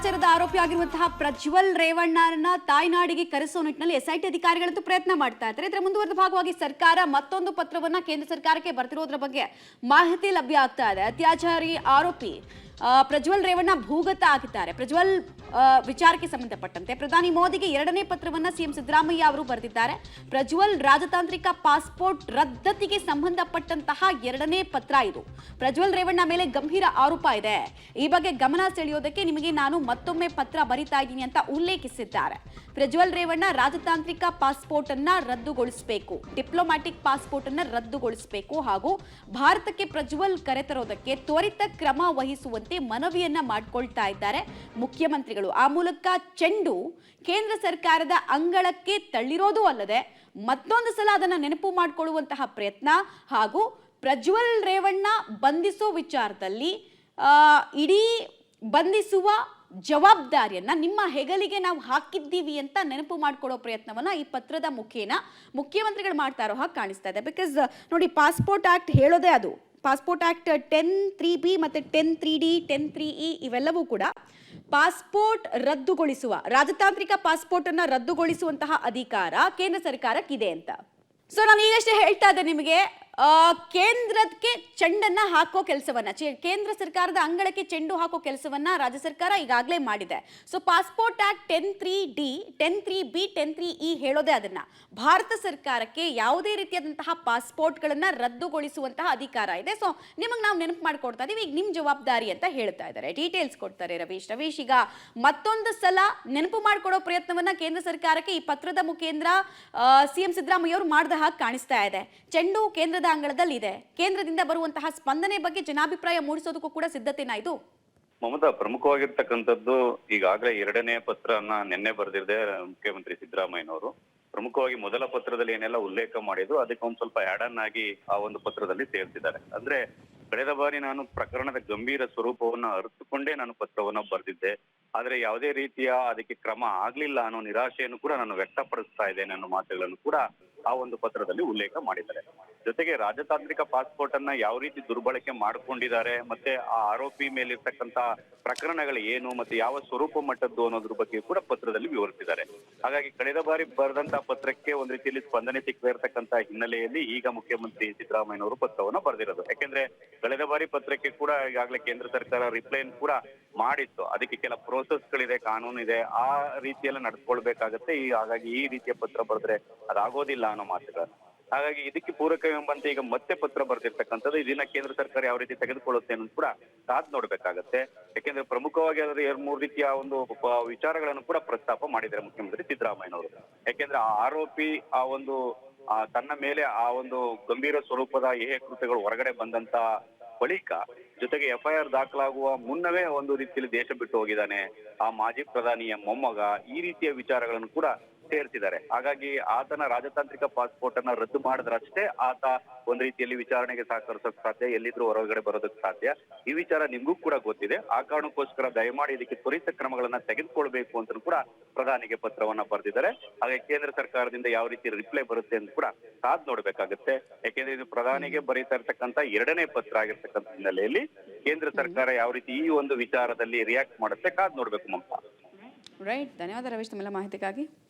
ಅತ್ಯಾಚಾರದ ಆರೋಪಿಯಾಗಿರುವಂತಹ ಪ್ರಜ್ವಲ್ ರೇವಣ್ಣನ ತಾಯ್ನಾಡಿಗೆ ಕರೆಸೋ ನಿಟ್ಟಿನಲ್ಲಿ ಎಸ್ಐಟಿ ಅಧಿಕಾರಿಗಳಂತೂ ಪ್ರಯತ್ನ ಮಾಡ್ತಾ ಇದ್ದಾರೆ. ಇದರ ಮುಂದುವರೆದ ಭಾಗವಾಗಿ ಸರ್ಕಾರ ಮತ್ತೊಂದು ಪತ್ರವನ್ನ ಕೇಂದ್ರ ಸರ್ಕಾರಕ್ಕೆ ಬರ್ತಿರೋದ್ರ ಬಗ್ಗೆ ಮಾಹಿತಿ ಲಭ್ಯ ಆಗ್ತಾ ಇದೆ. ಅತ್ಯಾಚಾರಿ ಆರೋಪಿ ಪ್ರಜ್ವಲ್ ರೇವಣ್ಣ ಭೂಗತ ಆಗಿದ್ದಾರೆ. ಪ್ರಜ್ವಲ್ ವಿಚಾರಕ್ಕೆ ಸಂಬಂಧಪಟ್ಟಂತೆ ಪ್ರಧಾನಿ ಮೋದಿಗೆ ಎರಡನೇ ಪತ್ರವನ್ನ ಸಿಎಂ ಸಿದ್ದರಾಮಯ್ಯ ಅವರು ಬರೆದಿದ್ದಾರೆ. ಪ್ರಜ್ವಲ್ ರಾಜತಾಂತ್ರಿಕ ಪಾಸ್ಪೋರ್ಟ್ ರದ್ದತಿಗೆ ಸಂಬಂಧಪಟ್ಟಂತಹ ಎರಡನೇ ಪತ್ರ ಇದು. ಪ್ರಜ್ವಲ್ ರೇವಣ್ಣ ಮೇಲೆ ಗಂಭೀರ ಆರೋಪ ಇದೆ. ಈ ಬಗ್ಗೆ ಗಮನ ಸೆಳೆಯೋದಕ್ಕೆ ನಿಮಗೆ ನಾನು ಮತ್ತೊಮ್ಮೆ ಪತ್ರ ಬರಿತಾ ಇದ್ದೀನಿ ಅಂತ ಉಲ್ಲೇಖಿಸಿದ್ದಾರೆ. ಪ್ರಜ್ವಲ್ ರೇವಣ್ಣ ರಾಜತಾಂತ್ರಿಕ ಪಾಸ್ಪೋರ್ಟ್ ಅನ್ನ ರದ್ದುಗೊಳಿಸಬೇಕು, ಡಿಪ್ಲೊಮ್ಯಾಟಿಕ್ ಪಾಸ್ಪೋರ್ಟ್ ಅನ್ನ ರದ್ದುಗೊಳಿಸಬೇಕು ಹಾಗೂ ಭಾರತಕ್ಕೆ ಪ್ರಜ್ವಲ್ ಕರೆತರೋದಕ್ಕೆ ತ್ವರಿತ ಕ್ರಮ ವಹಿಸುವಂತೆ ಮನವಿಯನ್ನ ಮಾಡಿಕೊಳ್ತಾ ಇದ್ದಾರೆ ಮುಖ್ಯಮಂತ್ರಿಗಳು. ಆ ಮೂಲಕ ಚೆಂಡು ಕೇಂದ್ರ ಸರ್ಕಾರದ ಅಂಗಳಕ್ಕೆ ತಳ್ಳಿರೋದು ಅಲ್ಲದೆ ಮತ್ತೊಂದು ಸಲ ಅದನ್ನ ನೆನಪು ಮಾಡಿಕೊಳ್ಳುವಂತಹ ಪ್ರಯತ್ನ ಹಾಗೂ ಪ್ರಜ್ವಲ್ ರೇವಣ್ಣ ಬಂಧಿಸೋ ವಿಚಾರದಲ್ಲಿ ಇಡೀ ಬಂಧಿಸುವ ಜವಾಬ್ದಾರಿಯನ್ನ ನಿಮ್ಮ ಹೆಗಲಿಗೆ ನಾವು ಹಾಕಿದ್ದೀವಿ ಅಂತ ನೆನಪು ಮಾಡ್ಕೊಳ್ಳೋ ಪ್ರಯತ್ನವನ್ನ ಈ ಪತ್ರದ ಮುಖೇನ ಮುಖ್ಯಮಂತ್ರಿಗಳು ಮಾಡ್ತಾ ಇರೋ ಹಾಗೆ ಕಾಣಿಸ್ತಾ ಇದೆ. ಬಿಕಾಸ್ ನೋಡಿ, ಪಾಸ್ಪೋರ್ಟ್ ಆಕ್ಟ್ ಹೇಳೋದೇ ಅದು. ಪಾಸ್ಪೋರ್ಟ್ ಆಕ್ಟ್ 10(3)B ಮತ್ತೆ 10(3)D 10(3)E ಇವೆಲ್ಲವೂ ಕೂಡ ಪಾಸ್ಪೋರ್ಟ್ ರದ್ದುಗೊಳಿಸುವ, ರಾಜತಾಂತ್ರಿಕ ಪಾಸ್ಪೋರ್ಟ್ ಅನ್ನ ರದ್ದುಗೊಳಿಸುವಂತಹ ಅಧಿಕಾರ ಕೇಂದ್ರ ಸರ್ಕಾರಕ್ಕಿದೆ ಅಂತ. ಸೊ ನಾನು ಈಗಷ್ಟೇ ಹೇಳ್ತಾ ಇದ್ದೆ ನಿಮಗೆ, ಕೇಂದ್ರಕ್ಕೆ ಚೆಂಡನ್ನ ಹಾಕೋ ಕೆಲಸವನ್ನ, ಕೇಂದ್ರ ಸರ್ಕಾರದ ಅಂಗಳಕ್ಕೆ ಚೆಂಡು ಹಾಕೋ ಕೆಲಸವನ್ನ ರಾಜ್ಯ ಸರ್ಕಾರ ಈಗಾಗಲೇ ಮಾಡಿದೆ. So passport act 10(3)D 10(3)B 10(3)E ಹೇಳೋದೇ ಅದನ್ನ. ಭಾರತ ಸರ್ಕಾರಕ್ಕೆ ಯಾವುದೇ ರೀತಿಯಾದಂತಹ ಪಾಸ್ಪೋರ್ಟ್ಗಳನ್ನ ರದ್ದುಗೊಳಿಸುವಂತಹ ಅಧಿಕಾರ ಇದೆ. ಸೊ ನಿಮಗೆ ನಾವು ನೆನಪು ಮಾಡ್ಕೊಡ್ತಾ ಇದೀವಿ, ಈಗ ನಿಮ್ ಜವಾಬ್ದಾರಿ ಅಂತ ಹೇಳ್ತಾ ಇದ್ದಾರೆ. ಡೀಟೇಲ್ಸ್ ಕೊಡ್ತಾರೆ ರವೀಶ್ ಈಗ ಮತ್ತೊಂದು ಸಲ ನೆನಪು ಮಾಡ್ಕೊಡೋ ಪ್ರಯತ್ನವನ್ನ ಕೇಂದ್ರ ಸರ್ಕಾರಕ್ಕೆ ಈ ಪತ್ರದ ಮುಖೇಂದ್ರ ಸಿಎಂ ಸಿದ್ದರಾಮಯ್ಯ ಅವರು ಮಾಡಿದ ಹಾಗೆ ಕಾಣಿಸ್ತಾ ಇದೆ. ಚೆಂಡು ಕೇಂದ್ರದ ಅಂಗಳದಲ್ಲಿ ಇದೆ. ಕೇಂದ್ರದಿಂದ ಬರುವಂತಹ ಸ್ಪಂದನೆ ಬಗ್ಗೆ ಜನಾಭಿಪ್ರಾಯ ಮೂಡಿಸೋದಕ್ಕೂ ಕೂಡ ಸಿದ್ಧತೆನಾ ಇದು? ಮಮತಾ, ಪ್ರಮುಖವಾಗಿರ್ತಕ್ಕಂಥದ್ದು ಈಗಾಗಲೇ ಎರಡನೇ ಪತ್ರನ ನಿನ್ನೆ ಬರೆದಿದೆ ಮುಖ್ಯಮಂತ್ರಿ ಸಿದ್ದರಾಮಯ್ಯನವರು. ಪ್ರಮುಖವಾಗಿ ಮೊದಲ ಪತ್ರದಲ್ಲಿ ಏನೆಲ್ಲ ಉಲ್ಲೇಖ ಮಾಡಿದ್ರು ಅದಕ್ಕೆ ಒಂದ್ ಸ್ವಲ್ಪ ಆಡ್ ಆನ್ ಆಗಿ ಆ ಒಂದು ಪತ್ರದಲ್ಲಿ ಸೇರಿಸಿದ್ದಾರೆ. ಅಂದ್ರೆ ಕಳೆದ ಬಾರಿ ನಾನು ಪ್ರಕರಣದ ಗಂಭೀರ ಸ್ವರೂಪವನ್ನ ಅರಿತುಕೊಂಡೇ ನಾನು ಪತ್ರವನ್ನ ಬರೆದಿದ್ದೆ, ಆದ್ರೆ ಯಾವುದೇ ರೀತಿಯ ಅದಕ್ಕೆ ಕ್ರಮ ಆಗ್ಲಿಲ್ಲ ಅನ್ನೋ ನಿರಾಶೆಯನ್ನು ಕೂಡ ನಾನು ವ್ಯಕ್ತಪಡಿಸ್ತಾ ಇದ್ದೇನೆ ಅನ್ನೋ ಮಾತುಗಳನ್ನು ಕೂಡ ಆ ಒಂದು ಪತ್ರದಲ್ಲಿ ಉಲ್ಲೇಖ ಮಾಡಿದ್ದಾರೆ. ಜೊತೆಗೆ ರಾಜತಾಂತ್ರಿಕ ಪಾಸ್ಪೋರ್ಟ್ ಅನ್ನ ಯಾವ ರೀತಿ ದುರ್ಬಳಕೆ ಮಾಡ್ಕೊಂಡಿದ್ದಾರೆ, ಮತ್ತೆ ಆ ಆರೋಪಿ ಮೇಲಿರ್ತಕ್ಕಂತ ಪ್ರಕರಣಗಳು ಏನು ಮತ್ತೆ ಯಾವ ಸ್ವರೂಪ ಮಟ್ಟದ್ದು ಅನ್ನೋದ್ರ ಬಗ್ಗೆ ಕೂಡ ಪತ್ರದಲ್ಲಿ ವಿವರಿಸಿದ್ದಾರೆ. ಹಾಗಾಗಿ ಕಳೆದ ಬಾರಿ ಬರೆದಂತಹ ಪತ್ರಕ್ಕೆ ಒಂದ್ ರೀತಿಯಲ್ಲಿ ಸ್ಪಂದನೆ ಸಿಕ್ಕದೇ ಇರತಕ್ಕಂತ ಹಿನ್ನೆಲೆಯಲ್ಲಿ ಈಗ ಮುಖ್ಯಮಂತ್ರಿ ಸಿದ್ದರಾಮಯ್ಯನವರು ಪತ್ರವನ್ನ ಬರೆದಿರೋದು. ಯಾಕೆಂದ್ರೆ ಕಳೆದ ಬಾರಿ ಪತ್ರಕ್ಕೆ ಕೂಡ ಈಗಾಗಲೇ ಕೇಂದ್ರ ಸರ್ಕಾರ ರಿಪ್ಲೈ ಕೂಡ ಮಾಡಿತ್ತು. ಅದಕ್ಕೆ ಕೆಲ ಪ್ರೋಸೆಸ್ಗಳಿದೆ, ಕಾನೂನು ಇದೆ, ಆ ರೀತಿಯೆಲ್ಲ ನಡ್ಸ್ಕೊಳ್ಬೇಕಾಗತ್ತೆ. ಹಾಗಾಗಿ ಈ ರೀತಿಯ ಪತ್ರ ಬರೆದ್ರೆ ಅದಾಗೋದಿಲ್ಲ ಅನ್ನೋ ಮಾತುಗಳು. ಹಾಗಾಗಿ ಇದಕ್ಕೆ ಪೂರಕವೆಂಬಂತೆ ಈಗ ಮತ್ತೆ ಪತ್ರ ಬರ್ತಿರ್ತಕ್ಕಂಥದ್ದು. ಇದನ್ನ ಕೇಂದ್ರ ಸರ್ಕಾರ ಯಾವ ರೀತಿ ತೆಗೆದುಕೊಳ್ಳುತ್ತೆ ಅನ್ನೋದು ಕೂಡ ಕಾದ್ ನೋಡ್ಬೇಕಾಗತ್ತೆ. ಯಾಕೆಂದ್ರೆ ಪ್ರಮುಖವಾಗಿ ಅದರ 2-3 ರೀತಿಯ ಒಂದು ವಿಚಾರಗಳನ್ನು ಕೂಡ ಪ್ರಸ್ತಾಪ ಮಾಡಿದ್ದಾರೆ ಮುಖ್ಯಮಂತ್ರಿ ಸಿದ್ದರಾಮಯ್ಯನವರು. ಯಾಕೆಂದ್ರೆ ಆ ಆರೋಪಿ ಆ ಒಂದು ತನ್ನ ಮೇಲೆ ಆ ಒಂದು ಗಂಭೀರ ಸ್ವರೂಪದ ಏಹೆ ಕೃತ್ಯಗಳು ಹೊರಗಡೆ ಬಂದಂತ ಬಳಿಕ ಜೊತೆಗೆ FIR ದಾಖಲಾಗುವ ಮುನ್ನವೇ ಒಂದು ರೀತಿಯಲ್ಲಿ ದೇಶ ಬಿಟ್ಟು ಹೋಗಿದ್ದಾನೆ, ಆ ಮಾಜಿ ಪ್ರಧಾನಿಯ ಮೊಮ್ಮಗ, ಈ ರೀತಿಯ ವಿಚಾರಗಳನ್ನು ಕೂಡ ಸೇರಿಸಿದ್ದಾರೆ. ಹಾಗಾಗಿ ಆತನ ರಾಜತಾಂತ್ರಿಕ ಪಾಸ್ಪೋರ್ಟ್ ಅನ್ನ ರದ್ದು ಮಾಡಿದ್ರಷ್ಟೇ ಆತ ಒಂದ್ ರೀತಿಯಲ್ಲಿ ವಿಚಾರಣೆಗೆ ಸಹಕರಿಸೋಕ್ ಸಾಧ್ಯ, ಎಲ್ಲಿದ್ರು ಹೊರಗಡೆ ಬರೋದಕ್ಕೆ ಸಾಧ್ಯ. ಈ ವಿಚಾರ ನಿಮ್ಗೂ ಕೂಡ ಗೊತ್ತಿದೆ. ಆ ಕಾರಣಕ್ಕೋಸ್ಕರ ದಯಮಾಡಿ ಇದಕ್ಕೆ ತ್ವರಿತ ಕ್ರಮಗಳನ್ನ ತೆಗೆದುಕೊಳ್ಬೇಕು ಅಂತ ಕೂಡ ಪ್ರಧಾನಿಗೆ ಪತ್ರವನ್ನ ಬರೆದಿದ್ದಾರೆ. ಹಾಗೆ ಕೇಂದ್ರ ಸರ್ಕಾರದಿಂದ ಯಾವ ರೀತಿ ರಿಪ್ಲೈ ಬರುತ್ತೆ ಅಂತ ಕೂಡ ಕಾದ್ ನೋಡ್ಬೇಕಾಗತ್ತೆ. ಯಾಕೆಂದ್ರೆ ಇದು ಪ್ರಧಾನಿಗೆ ಬರೀತಾ ಇರ್ತಕ್ಕಂತ ಎರಡನೇ ಪತ್ರ ಆಗಿರ್ತಕ್ಕಂಥ ಹಿನ್ನೆಲೆಯಲ್ಲಿ ಕೇಂದ್ರ ಸರ್ಕಾರ ಯಾವ ರೀತಿ ಈ ಒಂದು ವಿಚಾರದಲ್ಲಿ ರಿಯಾಕ್ಟ್ ಮಾಡುತ್ತೆ ಕಾದ್ ನೋಡ್ಬೇಕು ಮಮತಾ. ರೈಟ್, ಧನ್ಯವಾದ ರವೀಶ್ ತಮ್ಮೆಲ್ಲ ಮಾಹಿತಿಗಾಗಿ.